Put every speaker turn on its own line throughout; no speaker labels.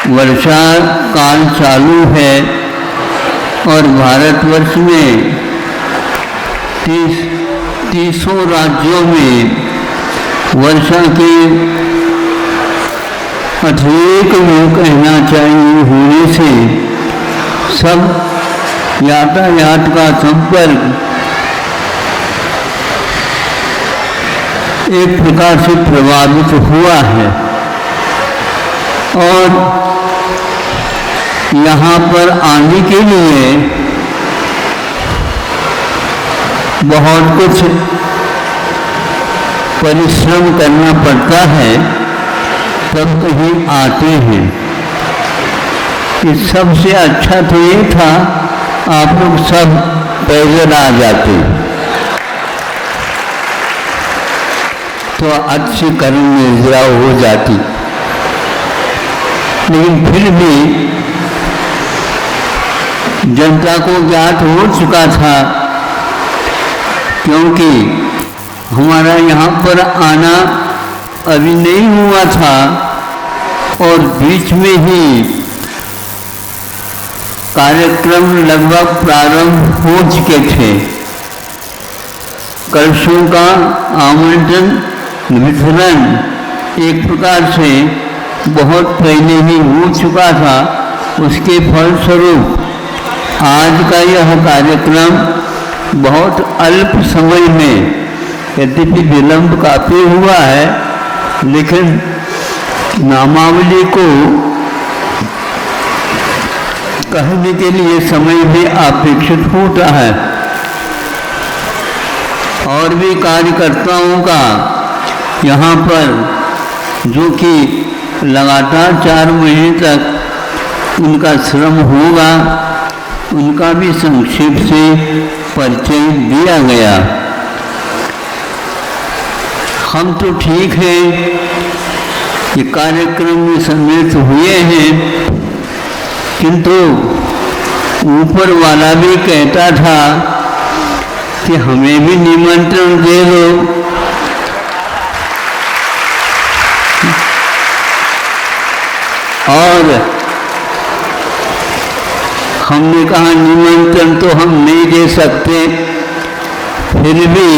वर्षा काल चालू है और भारतवर्ष में 30 राज्यों में वर्षा के अधिक में कहना चाहिए होने से सब यातायात का संपर्क एक प्रकार से प्रभावित हुआ है और यहाँ पर आने के लिए बहुत कुछ परिश्रम करना पड़ता है, तब कहीं आते हैं। इस सबसे अच्छा तो ये था आप लोग सब पैदल आ जाते तो अच्छी कर्म निर्जरा हो जाती, लेकिन फिर भी जनता को ज्ञात हो चुका था, क्योंकि हमारा यहाँ पर आना अभी नहीं हुआ था और बीच में ही कार्यक्रम लगभग प्रारंभ हो चुके थे। कलशों का आमंत्रण वितरण एक प्रकार से बहुत पहले ही हो चुका था। उसके फलस्वरूप आज का यह कार्यक्रम बहुत अल्प समय में, यद्यपि विलंब काफी हुआ है, लेकिन नामावली को कहने के लिए समय भी अपेक्षित होता है। और भी कार्यकर्ताओं का यहाँ पर जो कि लगातार 4 महीने तक उनका श्रम होगा, उनका भी संक्षेप से परिचय दिया गया। हम तो ठीक है कि कार्यक्रम में सम्मिलित हुए हैं, किंतु ऊपर वाला भी कहता था कि हमें भी निमंत्रण दे दो। और हमने कहा निमंत्रण तो हम नहीं दे सकते, फिर भी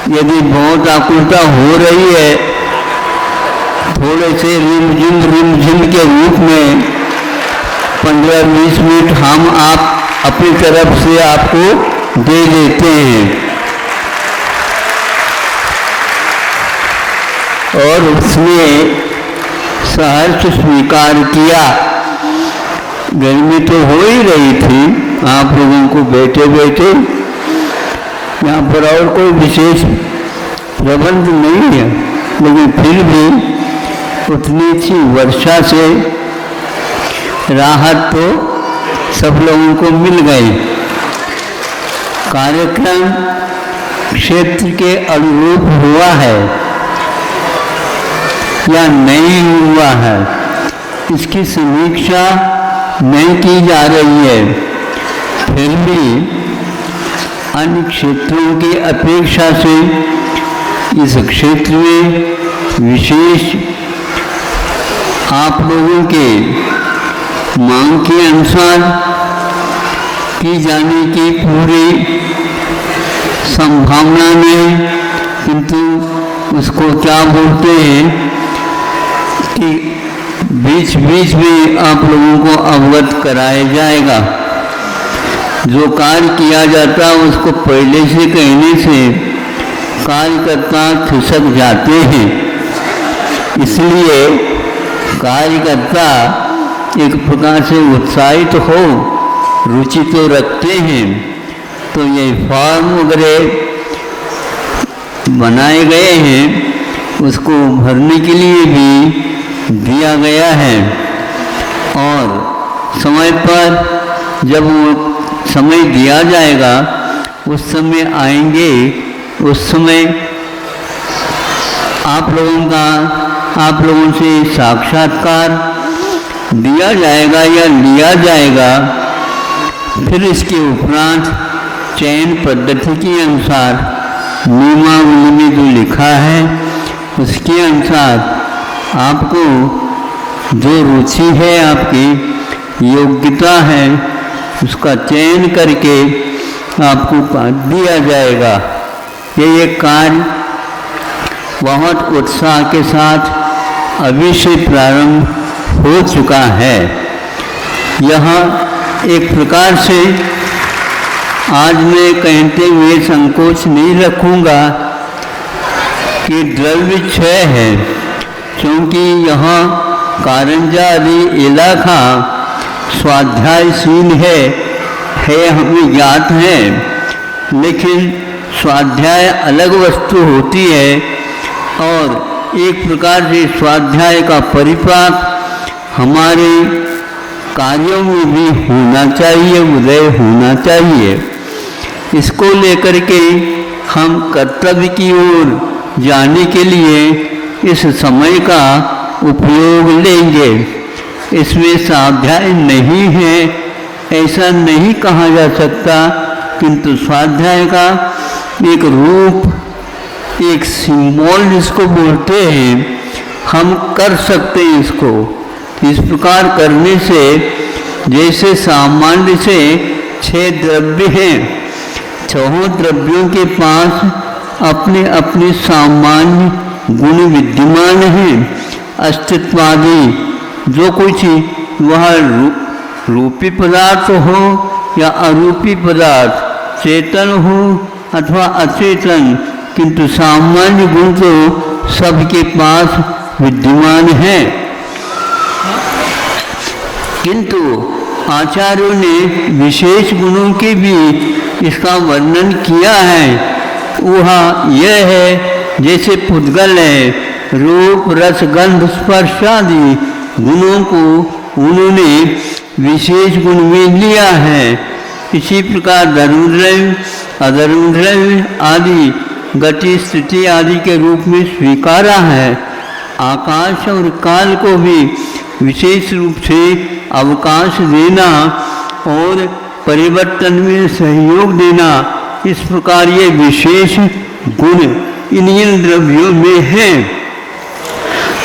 यदि बहुत आकुलता हो रही है, थोड़े से रिमझिम के रूप में 15-20 मिनट हम आप अपनी तरफ से आपको दे देते हैं। और उसने सहर्ष स्वीकार किया। गर्मी तो हो ही रही थी, आप लोगों को बैठे बैठे यहाँ पर और कोई विशेष प्रबंध नहीं है, लेकिन फिर भी उतनी सी वर्षा से राहत तो सब लोगों को मिल गई। कार्यक्रम क्षेत्र के अनुरूप हुआ है या नहीं हुआ है, इसकी समीक्षा नहीं की जा रही है। फिर भी अन्य क्षेत्रों की अपेक्षा से इस क्षेत्र में विशेष आप लोगों के मांग के अनुसार की जाने की पूरी संभावना नहीं, किंतु उसको क्या बोलते हैं कि बीच बीच में आप लोगों को अवगत कराया जाएगा। जो कार्य किया जाता है उसको पहले से कहने से कार्यकर्ता खिसक जाते हैं, इसलिए कार्यकर्ता एक प्रकार से उत्साहित हो, रुचि तो रखते हैं। तो ये फॉर्म वगैरह बनाए गए हैं, उसको भरने के लिए भी दिया गया है। और समय पर जब वो समय दिया जाएगा उस समय आएंगे, उस समय आप लोगों से साक्षात्कार दिया जाएगा या लिया जाएगा। फिर इसके उपरांत चयन पद्धति के अनुसार नियमावली में जो लिखा है उसके अनुसार आपको जो रुचि है, आपकी योग्यता है, उसका चयन करके आपको दिया जाएगा। ये कार्य बहुत उत्साह के साथ अभी से प्रारंभ हो चुका है। यह एक प्रकार से आज मैं कहते हुए संकोच नहीं रखूँगा कि द्रव्य क्षय है, क्योंकि यहाँ कारंजा आदि इलाका स्वाध्यायशील है हमें ज्ञात है, लेकिन स्वाध्याय अलग वस्तु होती है और एक प्रकार से स्वाध्याय का परिपाक हमारे कार्यों में भी होना चाहिए, उदय होना चाहिए। इसको लेकर के हम कर्तव्य की ओर जाने के लिए इस समय का उपयोग लेंगे। इसमें स्वाध्याय नहीं है ऐसा नहीं कहा जा सकता, किंतु स्वाध्याय का एक रूप, एक सिंबल जिसको बोलते हैं, हम कर सकते हैं इसको। इस प्रकार करने से जैसे सामान्य से 6 द्रव्य हैं, 6 द्रव्यों के पास अपने अपने सामान्य गुण विद्यमान हैं। अस्तित्वादी जो कुछ वह रूपी पदार्थ हो या अरूपी पदार्थ, चेतन हो अथवा अचेतन, किंतु सामान्य गुण तो सबके पास विद्यमान है। किंतु आचार्यों ने विशेष गुणों के भी इसका वर्णन किया है। वह यह है जैसे पुद्गल है, रूप रस गंध स्पर्श आदि गुणों को उन्होंने विशेष गुण में लिया है। इसी प्रकार धर्मद्रव्य अधर्मद्रव्य आदि गति स्थिति आदि के रूप में स्वीकारा है। आकाश और काल को भी विशेष रूप से अवकाश देना और परिवर्तन में सहयोग देना, इस प्रकार ये विशेष गुण इन द्रव्यों में हैं।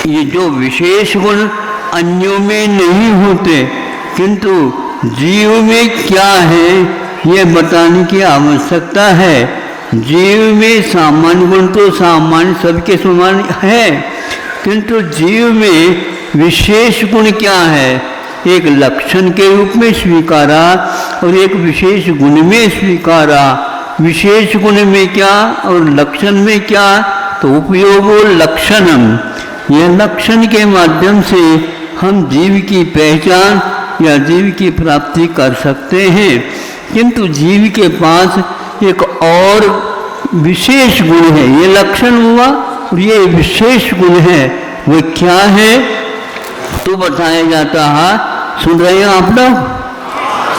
ये जो विशेष गुण अन्यों में नहीं होते, किंतु जीव में क्या है ये बताने की आवश्यकता है। जीव में सामान्य गुण तो सामान्य सबके समान है, किंतु जीव में विशेष गुण क्या है, एक लक्षण के रूप में स्वीकारा और एक विशेष गुण में स्वीकारा। विशेष गुण में क्या और लक्षण में क्या, तो उपयोगो लक्षणम, यह लक्षण के माध्यम से हम जीव की पहचान या जीव की प्राप्ति कर सकते हैं। किंतु जीव के पास एक और विशेष गुण है, ये लक्षण हुआ और ये विशेष गुण है। वो क्या है तो बताया जाता है। सुन रहे हैं आप लोग?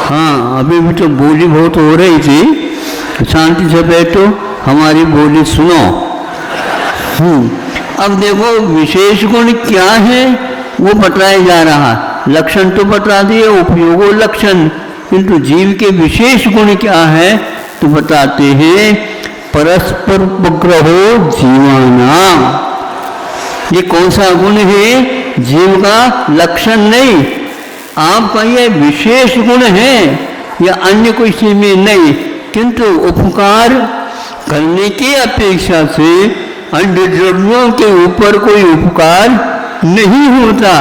हाँ, अभी भी तो बोली बहुत हो रही थी, शांति से बैठो, हमारी बोली सुनो। अब देखो विशेष गुण क्या है वो बताया जा रहा। लक्षण तो बता दिए, उपयोगो लक्षण, किंतु जीव के विशेष गुण क्या है तो बताते हैं परस्पर उपग्रहो जीवानाम। ये कौन सा गुण है? जीव का लक्षण नहीं, आपका ये विशेष गुण है या अन्य किसी में नहीं, किंतु उपकार करने की अपेक्षा से अन्य द्रव्यों के ऊपर कोई उपकार नहीं होता,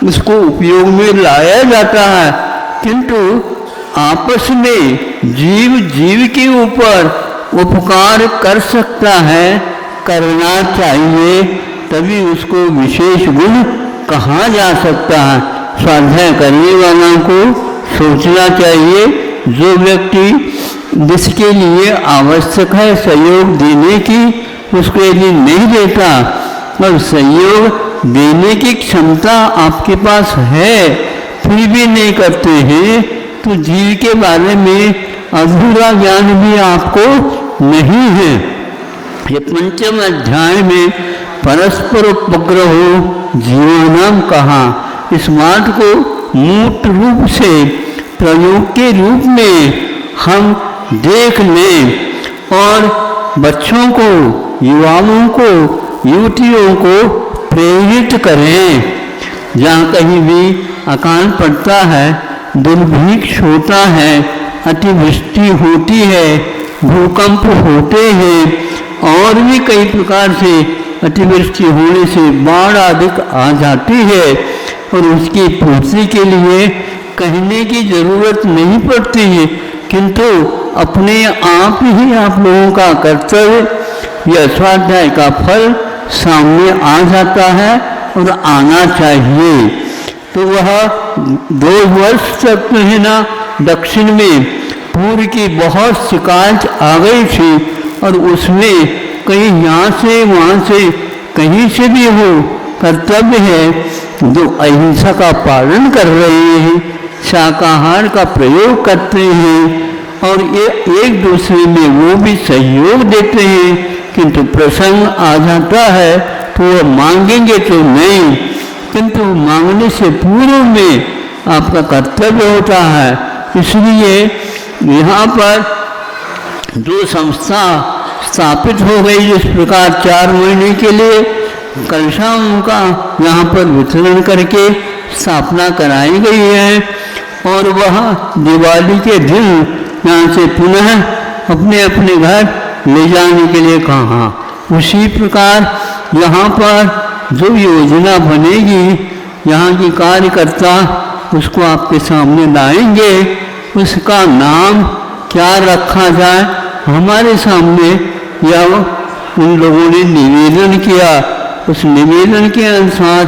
उसको उपयोग में लाया जाता है। किंतु आपस में जीव जीव के ऊपर उपकार कर सकता है, करना चाहिए, तभी उसको विशेष गुण कहा जा सकता है। स्वाध्याय करने वालों को सोचना चाहिए, जो व्यक्ति जिसके लिए आवश्यक है सहयोग देने की, उसको यदि नहीं देता और सहयोग देने की क्षमता आपके पास है फिर भी नहीं करते हैं, तो जीव के बारे में अधूरा ज्ञान भी आपको नहीं है। ये 5वें अध्याय में परस्पर उपग्रहो जीवानाम कहा। इस बात को मूर्त रूप से प्रयोग के रूप में हम देख लें और बच्चों को, युवाओं को, युवतियों को प्रेरित करें। जहाँ कहीं भी अकाल पड़ता है, दुर्भिक्ष होता है, अतिवृष्टि होती है, भूकंप होते हैं और भी कई प्रकार से अतिवृष्टि होने से बाढ़ आदि आ जाती है और उसकी पूर्ति के लिए कहने की ज़रूरत नहीं पड़ती है, किंतु अपने आप ही आप लोगों का कर्तव्य यह स्वाध्याय का फल सामने आ जाता है और आना चाहिए। तो वह 2 वर्ष तक है ना दक्षिण में पूर्व की बहुत शिकायत आ गई थी और उसमें कहीं यहाँ से वहाँ से कहीं से भी हो कर्तव्य है जो अहिंसा का पालन कर रहे हैं, शाकाहार का प्रयोग करते हैं और ये एक दूसरे में वो भी सहयोग देते हैं, किंतु प्रसंग आ जाता है तो वो मांगेंगे तो नहीं, किंतु मांगने से पूर्व में आपका कर्तव्य होता है। इसलिए यहाँ पर जो संस्था स्थापित हो गई जिस प्रकार 4 महीने के लिए कलशाओं का यहाँ पर वितरण करके स्थापना कराई गई है और वह दिवाली के दिन यहाँ से पुनः अपने अपने घर ले जाने के लिए कहा। उसी प्रकार यहाँ पर जो योजना बनेगी यहाँ की कार्यकर्ता उसको आपके सामने लाएंगे, उसका नाम क्या रखा जाए हमारे सामने या उन लोगों ने निवेदन किया, उस निवेदन के अनुसार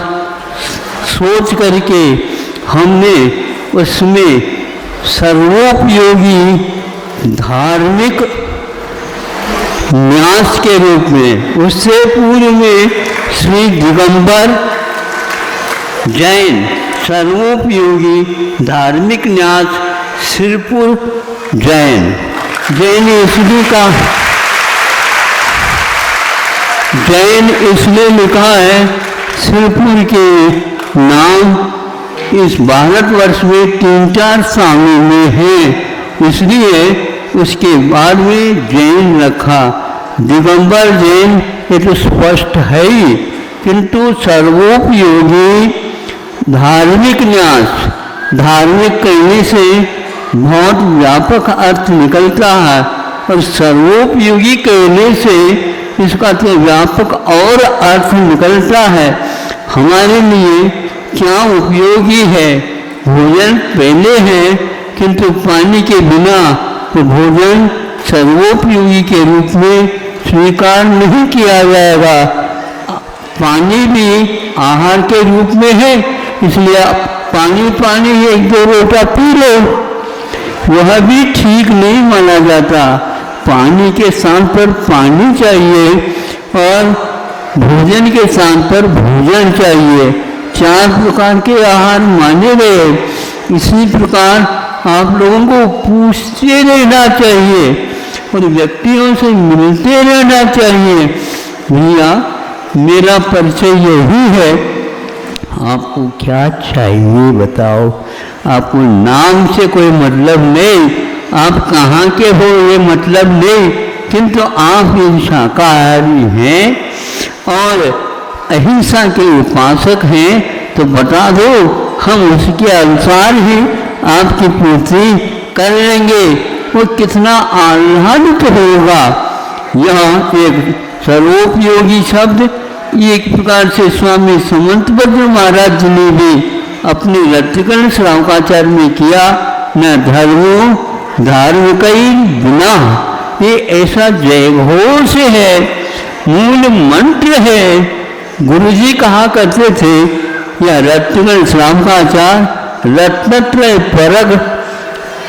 सोच करके हमने उसमें सर्वोपयोगी धार्मिक न्यास के रूप में, उससे पूर्व में श्री दिगंबर जैन सर्वोपयोगी धार्मिक न्यास सिरपुर जैन इसलिए का जैन इसलिए लिखा है सिरपुर के नाम इस भारतवर्ष में 3-4 स्थानों में है, इसलिए उसके बाद में जैन रखा। दिगंबर जैन ये तो स्पष्ट है ही, किंतु सर्वोपयोगी धार्मिक न्यास, धार्मिक कहने से बहुत व्यापक अर्थ निकलता है और सर्वोपयोगी कहने से इसका तो व्यापक और अर्थ निकलता है। हमारे लिए क्या उपयोगी है, भोजन पहले है किंतु पानी के बिना तो भोजन सर्वोपयोगी के रूप में स्वीकार नहीं किया जाएगा। पानी भी आहार के रूप में है, इसलिए पानी 1-2 लोटा पी लो, वह भी ठीक नहीं माना जाता। पानी के स्थान पर पानी चाहिए और भोजन के स्थान पर भोजन चाहिए। 4 प्रकार के आहार माने गए। इसी प्रकार आप लोगों को पूछते रहना चाहिए और व्यक्तियों से मिलते रहना चाहिए। भैया मेरा परिचय यही है, आपको क्या चाहिए बताओ। आपको नाम से कोई मतलब नहीं, आप कहाँ के हो ये मतलब नहीं, किंतु आप इन शाकाहारी हैं और अहिंसा के उपासक हैं, तो बता दो, हम उसके अनुसार ही आपकी पूर्ति कर लेंगे। वो कितना आह्लादित होगा। यह एक सर्वोपयोगी शब्द एक प्रकार से स्वामी समंतभद्र महाराज जी ने भी अपने रत्तिकर्ण श्रावकाचार्य में किया, न धर्मो धार्मिकई बिना, ये ऐसा जयघोष है, मूल मंत्र है। गुरुजी कहा करते थे यह रत्तिकर्ण श्रावकाचार्य रत्नत्रय परग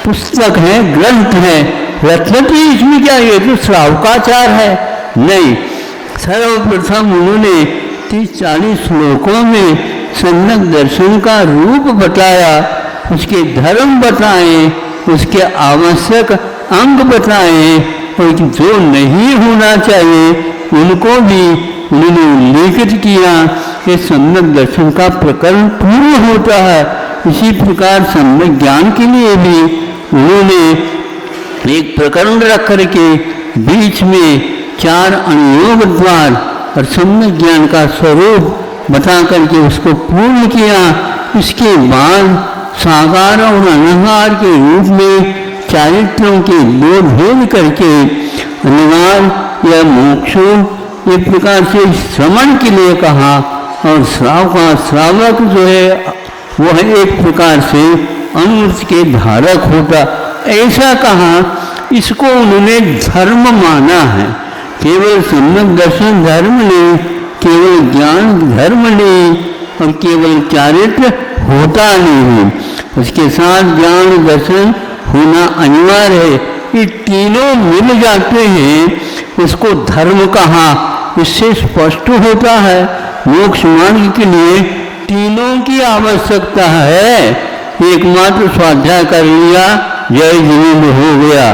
पुस्तक है, ग्रंथ है। रत्नत्रय इसमें क्या, ये तो श्रावकाचार है नहीं। सर्वप्रथम उन्होंने 30-40 श्लोकों में सम्यक दर्शन का रूप बताया, उसके धर्म बताए, उसके आवश्यक अंग बताए और जो नहीं होना चाहिए उनको भी उन्होंने उल्लेखित किया। कि सम्यक दर्शन का प्रकरण पूर्ण होता है। इसी प्रकार सम्यक ज्ञान के लिए भी उन्होंने एक प्रकरण रख करके बीच में 4 अनुयोग द्वार और सम्यक ज्ञान का स्वरूप बता करके उसको पूर्ण किया। इसके बाद साकार और अनंगार के रूप में चारित्रों के दो भेद करके अनिवार्य या मोक्षो एक प्रकार से श्रवण के लिए कहा, और श्रावक जो है वह एक प्रकार से अमृत के धारक होता, ऐसा कहा। इसको उन्होंने धर्म माना है। केवल सम्यक दर्शन धर्म नहीं, केवल ज्ञान धर्म नहीं, और केवल चारित्र होता नहीं, उसके साथ ज्ञान दर्शन होना अनिवार्य है। ये तीनों मिल जाते हैं, इसको धर्म कहा। इससे स्पष्ट होता है मोक्ष मार्ग के लिए तीनों की आवश्यकता है। एकमात्र स्वाध्याय कर लिया जय जिनेन्द्र हो गया,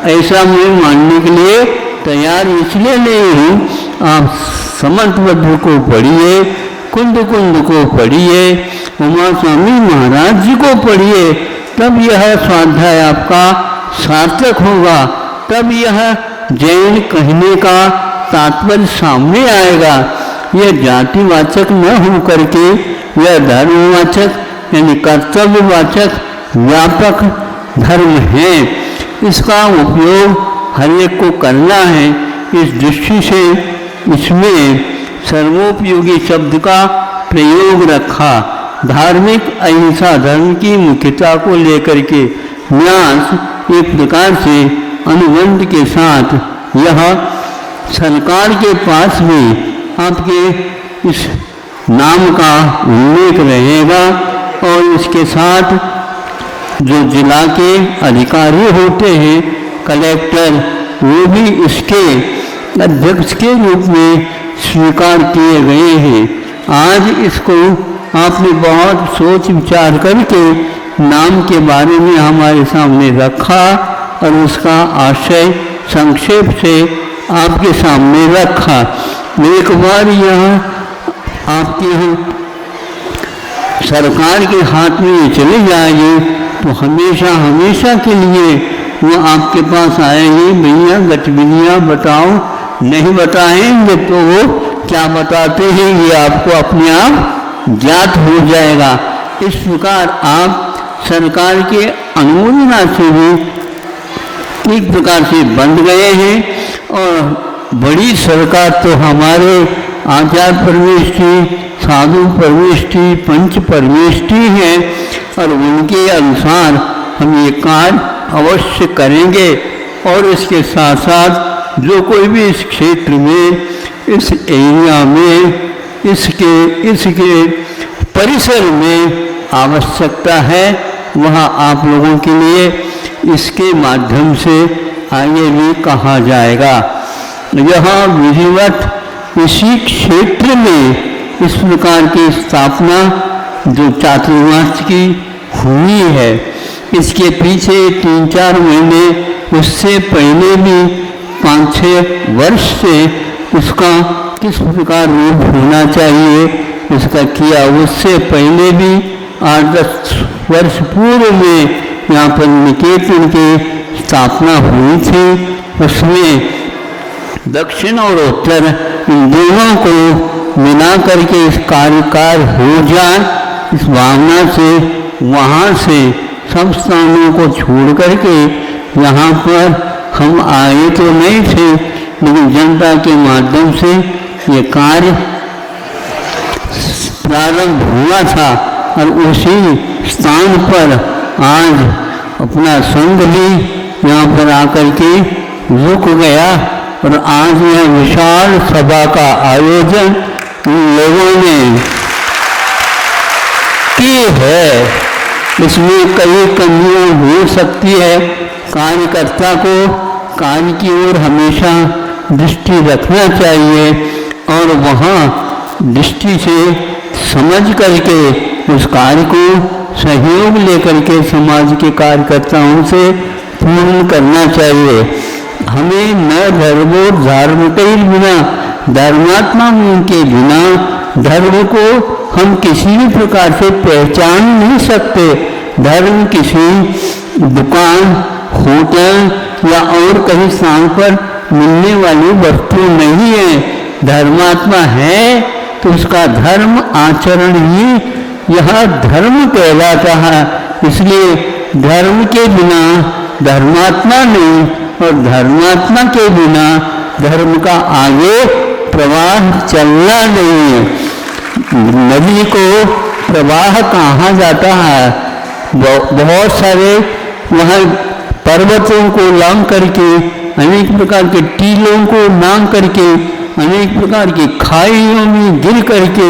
ऐसा मैं मानने के लिए तैयार इसलिए नहीं हूँ। आप समर्थबद्ध को पढ़िए, कुंद को पढ़िए, उमा स्वामी महाराज जी को पढ़िए, तब यह स्वाध्याय आपका सार्थक होगा। तब यह जैन कहने का तात्पर्य सामने आएगा। यह जातिवाचक न हो करके यह धर्मवाचक यानी कर्तव्यवाचक व्यापक धर्म है। इसका उपयोग हर एक को करना है। इस दृष्टि से इसमें सर्वोपयोगी शब्द का प्रयोग रखा। धार्मिक अहिंसा धर्म की मुख्यता को लेकर के न्यास एक प्रकार से अनुबंध के साथ यह सरकार के पास भी आपके इस नाम का उल्लेख रहेगा, और इसके साथ जो जिला के अधिकारी होते हैं कलेक्टर, वो भी इसके अध्यक्ष के रूप में स्वीकार किए गए हैं। आज इसको आपने बहुत सोच विचार करके नाम के बारे में हमारे सामने रखा, और उसका आशय संक्षेप से आपके सामने रखा। एक बार यह आपके सरकार के हाथ में चले जाएंगे तो हमेशा हमेशा के लिए वो आपके पास आएंगे, भैया गतिविधियाँ बताओ, नहीं बताएंगे तो वो क्या बताते हैं ये आपको अपने आप ज्ञात हो जाएगा। इस प्रकार आप सरकार के अनुमोदना से भी एक प्रकार से बंध गए हैं, और बड़ी सरकार तो हमारे आचार्य परमेष्ठी, साधु परमेष्ठी, पंच परमेष्ठी हैं, और उनके अनुसार हम ये कार्य अवश्य करेंगे। और इसके साथ साथ जो कोई भी इस क्षेत्र में, इस एरिया में, इसके परिसर में आवश्यकता है, वहाँ आप लोगों के लिए इसके माध्यम से आगे भी कहा जाएगा। यहाँ विधिवत इसी क्षेत्र में इस प्रकार की स्थापना जो चातुर्मास की हुई है, इसके पीछे 3-4 महीने, उससे पहले भी 5-6 वर्ष से उसका किस प्रकार रूप होना चाहिए उसका किया। उससे पहले भी 8-10 वर्ष पूर्व में यहाँ पर निकेतन की स्थापना हुई थी। उसमें दक्षिण और उत्तर इन दोनों को मिला करके इस कार्यकार हो जाए, इस भावना से वहाँ से सब स्थानों को छोड़ करके यहाँ पर हम आए तो नहीं थे, लेकिन जनता के माध्यम से ये कार्य प्रारंभ हुआ था, और उसी स्थान पर आज अपना संघ भी यहाँ पर आकर के रुक गया, और आज यह विशाल सभा का आयोजन उन लोगों ने की है। इसमें कई कमियां हो सकती है। कार्यकर्ता को कार्य की ओर हमेशा दृष्टि रखना चाहिए, और वहाँ दृष्टि से समझ करके उस कार्य को सहयोग लेकर के समाज के कार्यकर्ताओं से पूर्ण करना चाहिए। हमें न धर्म के बिना, धर्मात्मा के बिना धर्म को हम किसी भी प्रकार से पहचान नहीं सकते। धर्म किसी दुकान, होटल या और कहीं स्थान पर मिलने वाली वस्तु नहीं है। धर्मात्मा है तो उसका धर्म आचरण ही यह धर्म कहलाता है। इसलिए धर्म के बिना धर्मात्मा नहीं और धर्मात्मा के बिना धर्म का आगे प्रवाह चलना नहीं है। नदी को प्रवाह कहा जाता है, बहुत सारे वहाँ पर्वतों को लांग करके, अनेक प्रकार के टीलों को लांग करके, अनेक प्रकार की खाइयों में गिर करके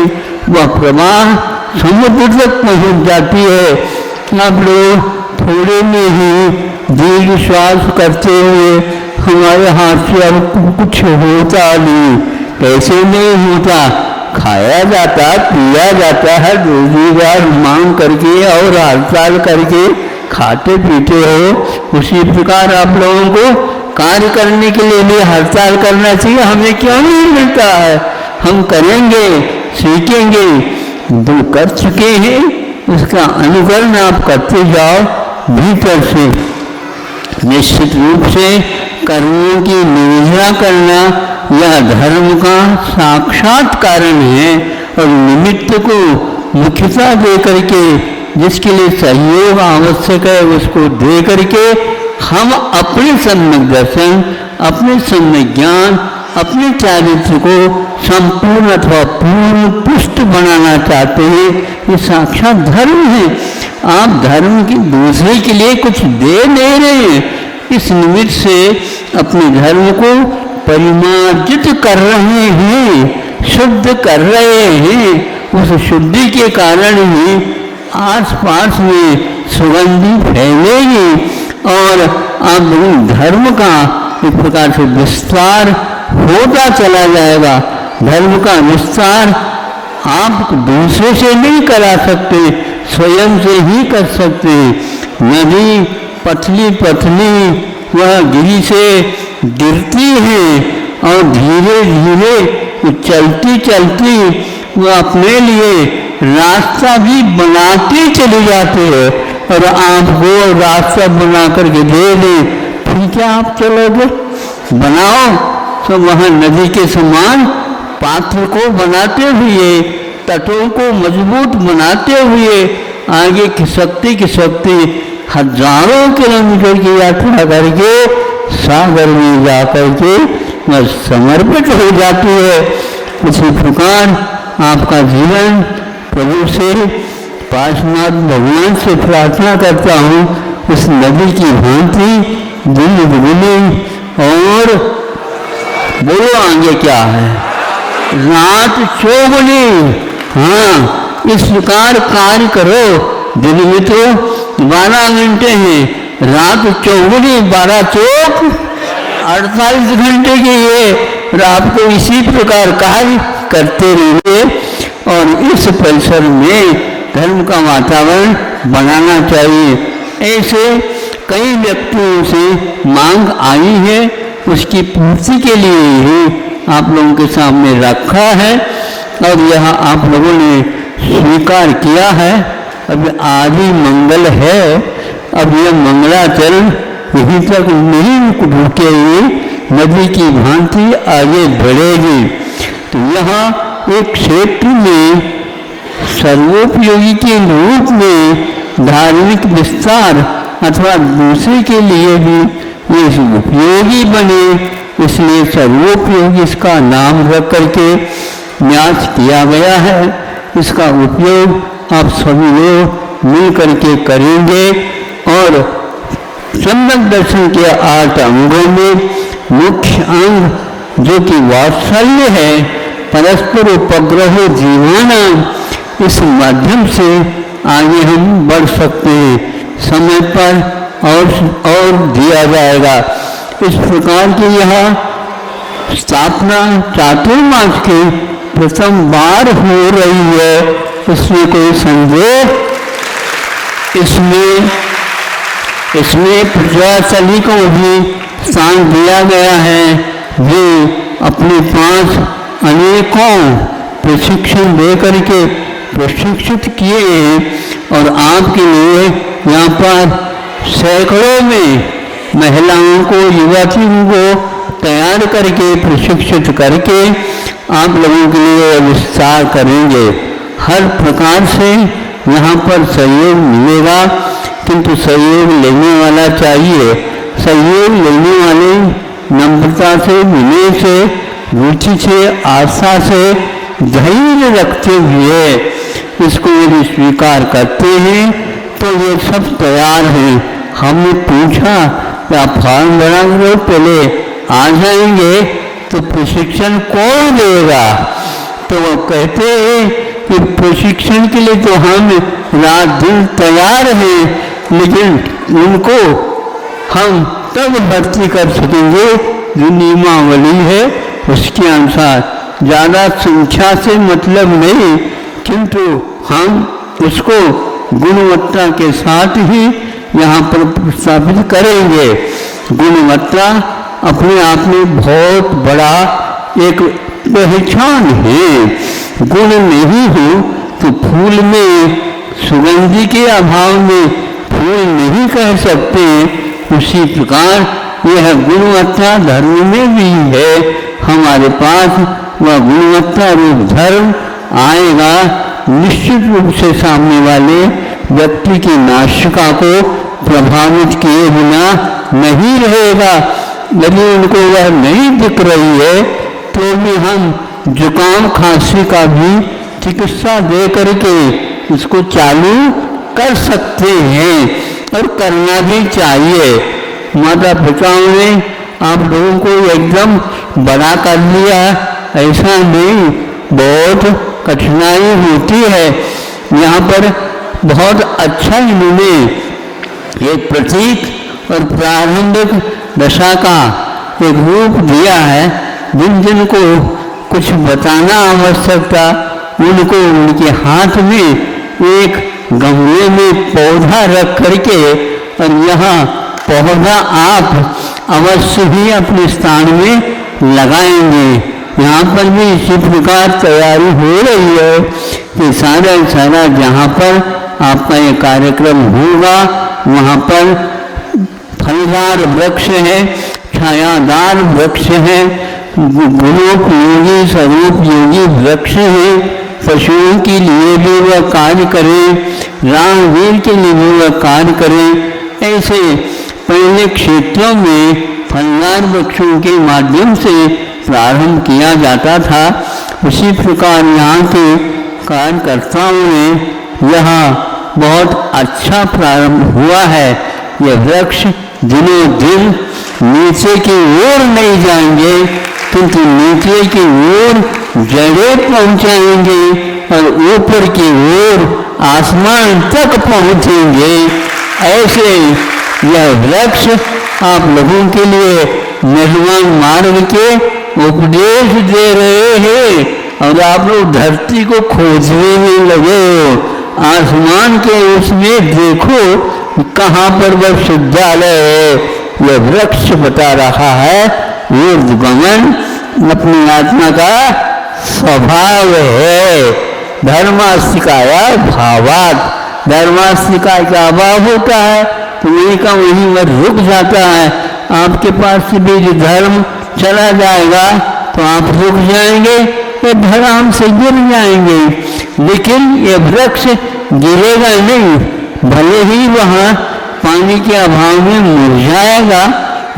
वह प्रवाह समुद्र तक पहुँच जाती है। आप लोग थोड़े में ही दीर्घ श्वास करते हुए हमारे हाथ से अब कुछ होता नहीं, कैसे नहीं होता, खाया जाता, पिया जाता है, रोजीगार मांग करके और हड़ताल करके खाते पीते हो। उसी प्रकार आप लोगों को कार्य करने के लिए भी हड़ताल करना चाहिए। हमें क्यों नहीं मिलता है? हम करेंगे, सीखेंगे, जो कर चुके हैं उसका अनुकरण आप करते जाओ भीतर से। निश्चित रूप से कर्मों की नियोजन करना यह धर्म का साक्षात कारण है और निमित्त को मुख्यता दे करके जिसके लिए सहयोग आवश्यक है उसको दे करके हम अपने सम्यक दर्शन, अपने सम्यक ज्ञान, अपने चारित्र को संपूर्ण अथवा पूर्ण पुष्ट बनाना चाहते हैं। ये साक्षात धर्म है। आप धर्म की दूसरे के लिए कुछ दे नहीं रहे हैं, इस निमित्त से अपने धर्म को परिमार्जित कर रहे हैं, शुद्ध कर रहे हैं। उस शुद्धि के कारण ही आसपास में सुगंधी फैलेगी और आप धर्म का एक प्रकार से विस्तार होता चला जाएगा। धर्म का विस्तार आप दूसरे से नहीं करा सकते, स्वयं से ही कर सकते। नदी पतली पतली वह गिरी से गिरती है और धीरे धीरे चलती चलती वह अपने लिए रास्ता भी बनाते चले जाते हैं। और आपको रास्ता बना करके दे दे, फिर क्या आप चलोगे? बनाओ तो वहाँ नदी के समान पात्र को बनाते हुए, तटों को मजबूत बनाते हुए आगे खिसकती हजारों किलोमीटर की यात्रा करके सागर में जा करके वह समर्पित हो जाती है। उसी प्रकार आपका जीवन प्रभु से, पार्श्वनाथ भगवान से प्रार्थना करता हूँ उस नदी की भांति दिन दुगुनी और बोलो आगे क्या है, रात चौगुनी। हाँ, इस प्रकार कार्य करो। दिन में तो 12 घंटे हैं, रात चौगुनी, 12 चौक 48 घंटे की है। और आपको इसी प्रकार कार्य करते रहिए और इस परिसर में धर्म का वातावरण बनाना चाहिए। ऐसे कई व्यक्तियों से मांग आई है, उसकी पूर्ति के लिए ही आप लोगों के सामने रखा है और यह आप लोगों ने स्वीकार किया है। अब आदि मंगल है, अब यह मंगलाचल यहीं तक नहीं रुकेगी, नदी की भांति आगे बढ़ेगी। तो यहाँ एक क्षेत्र में सर्वोपयोगी के रूप में धार्मिक विस्तार अथवा दूसरे के लिए भी ये उपयोगी बने, इसलिए सर्वोपयोगी इसका नाम रख करके न्यास किया गया है। इसका उपयोग आप सभी लोग मिल करके करेंगे और सम्यक दर्शन के 8 अंगों में मुख्य अंग जो कि वात्सल्य है, परस्पर उपग्रह जीवाना, इस माध्यम से आगे हम बढ़ सकते हैं। समय पर और दिया जाएगा। इस प्रकार की यह स्थापना चातुर्मास के प्रथम बार हो रही है, इसमें कोई संदेह इसमें प्रजाचली को भी स्थान दिया गया है, जो अपने पास अनेकों प्रशिक्षण दे करके प्रशिक्षित किए हैं और आपके लिए यहाँ पर सैकड़ों में महिलाओं को, युवतियों को तैयार करके प्रशिक्षित करके आप लोगों के लिए स्वीकार करेंगे। हर प्रकार से यहाँ पर सहयोग मिलेगा, किंतु सहयोग लेने वाला चाहिए। सहयोग लेने वाले नम्रता से, विनय से, रुचि से, आस्था से, धैर्य रखते हुए इसको यदि स्वीकार करते हैं तो ये सब तैयार हैं। हमने पूछा कि आप फॉर्म भरा करो, पहले आ जाएंगे तो प्रशिक्षण कौन देगा? तो वो कहते हैं कि प्रशिक्षण के लिए तो हम रात दिन तैयार हैं, लेकिन उनको हम तब भर्ती कर सकेंगे जो नियमावली है उसके अनुसार। ज़्यादा संख्या से मतलब नहीं, किंतु हम उसको गुणवत्ता के साथ ही यहाँ पर प्रस्तावित करेंगे। गुणवत्ता अपने आप में बहुत बड़ा एक पहचान है। गुण नहीं हो तो फूल में सुगंधि के अभाव में फूल नहीं कह सकते। उसी प्रकार यह गुणवत्ता धर्म में भी है। हमारे पास वह गुणवत्ता रूप धर्म आएगा, निश्चित रूप से सामने वाले व्यक्ति की नासिका को प्रभावित किए बिना नहीं रहेगा। यदि उनको वह नहीं दिख रही है तो भी हम जुकाम खांसी का भी चिकित्सा दे करके इसको चालू कर सकते हैं और करना भी चाहिए। माता पिताओं ने आप लोगों को एकदम बड़ा कर लिया, ऐसा नहीं, बहुत कठिनाई होती है। यहाँ पर बहुत अच्छा इन्होंने एक प्रतीक और प्रारंभिक दशा का एक रूप दिया है। जिन जिन को कुछ बताना आवश्यक था उनको उनके हाथ में एक गमले में पौधा रख करके, और यहाँ पौधा आप अवश्य ही अपने स्थान में लगाएंगे। यहाँ पर भी इसी प्रकार तैयारी हो रही है कि सारा जहाँ पर आपका ये कार्यक्रम होगा वहाँ पर फलदार वृक्ष है, छायादार वृक्ष है, गुणोपयोगी स्वरूपयोगी वृक्ष है। पशुओं के लिए भी वह कार्य करें, रामवीर के लिए भी वह कार्य करें। ऐसे पहले क्षेत्रों में फलदार वृक्षों के माध्यम से प्रारंभ किया जाता था। उसी प्रकार यहाँ के कार्यकर्ताओं ने यहाँ बहुत अच्छा प्रारंभ हुआ है। यह वृक्ष दिनों दिन नीचे की ओर नहीं जाएंगे, किंतु नीचे की ओर जड़ें पहुँचाएंगे और ऊपर की ओर आसमान तक पहुँचेंगे। ऐसे यह वृक्ष आप लोगों के लिए निर्वाण मार्ग के उपदेश दे रहे हैं, और आप लोग धरती को खोजने में लगे हो। आसमान के उसमें देखो कहाँ पर वह विद्यालय है। यह वृक्ष बता रहा है ऊर्ध्वगमन अपनी आत्मा का स्वभाव है। धर्मास्तिकाया भावात, धर्मास्तिका का अभाव होता है तो वहीं का वहीं वह रुक जाता है। आपके पास से भी धर्म चला जाएगा तो आप रुक जाएंगे, ये धराम से गिर जाएंगे। लेकिन ये वृक्ष गिरेगा नहीं, भले ही वहाँ पानी के अभाव में मुरझाएगा,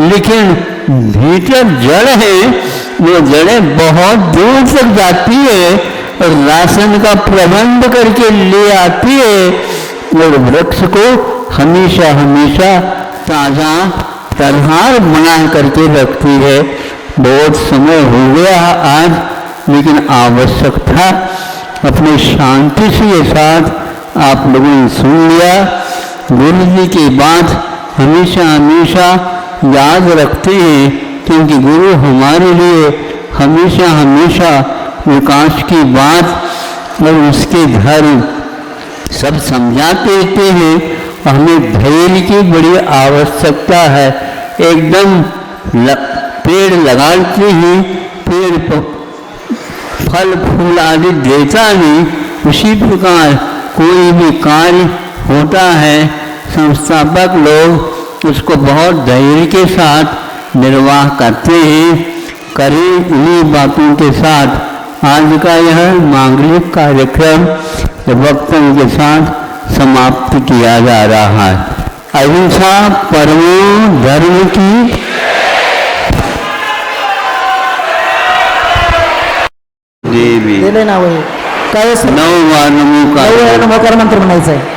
लेकिन भीतर जड़ है, वो जड़ें बहुत दूर तक जाती है और राशन का प्रबंध करके ले आती है और वृक्ष को हमेशा हमेशा ताजा तलहार बना करके रखती है। बहुत समय हो गया आज, लेकिन आवश्यक था। अपने शांति से साथ आप लोगों ने सुन लिया। गुरु जी की बात हमेशा हमेशा याद रखते हैं, क्योंकि गुरु हमारे लिए हमेशा हमेशा विकास की बात और उसके धर्म सब समझाते रहते हैं। हमें धैर्य की बड़ी आवश्यकता है। एकदम पेड़ लगाते ही पेड़ फल फूल आदि देता नहीं, उसी प्रकार कोई भी कार्य होता है संस्थापक लोग उसको बहुत धैर्य के साथ निर्वाह करते हैं। करें इन्हीं बातों के साथ आज का यह मांगलिक कार्यक्रम वक्तव्य के साथ समाप्त किया जा रहा है। अहिंसा परमो धर्म की देवी
दिले नाव आहे काय
नववार नमोकार
नववार नमोकार मंत्र म्हणायचं आहे.